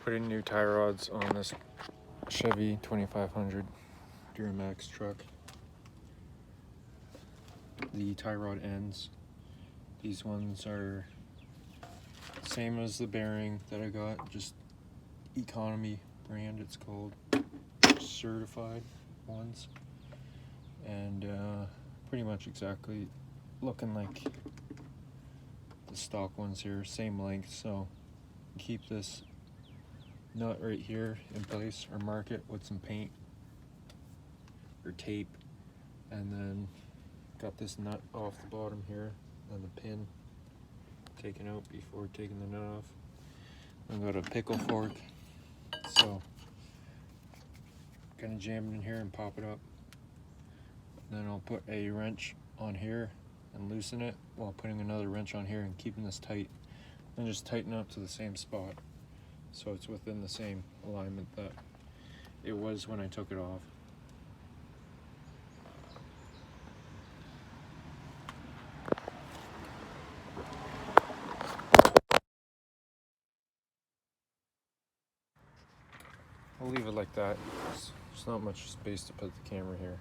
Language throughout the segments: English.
Putting new tie rods on this Chevy 2500 Duramax truck. The tie rod ends. These ones are same as the bearing that I got, just economy brand it's called, certified ones, and pretty much exactly looking like the stock ones here, same length. So keep this nut right here in place, or mark it with some paint or tape, and then got this nut off the bottom here and the pin taken out before taking the nut off. I've got a pickle fork, so gonna jam it in here and pop it up. Then I'll put a wrench on here and loosen it while putting another wrench on here and keeping this tight. Then just tighten up to the same spot so it's within the same alignment that it was when I took it off. I'll leave it like that. There's not much space to put the camera here.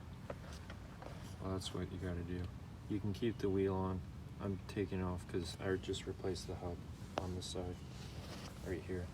Well, that's what you gotta do. You can keep the wheel on. I'm taking off because I just replaced the hub on this side right here.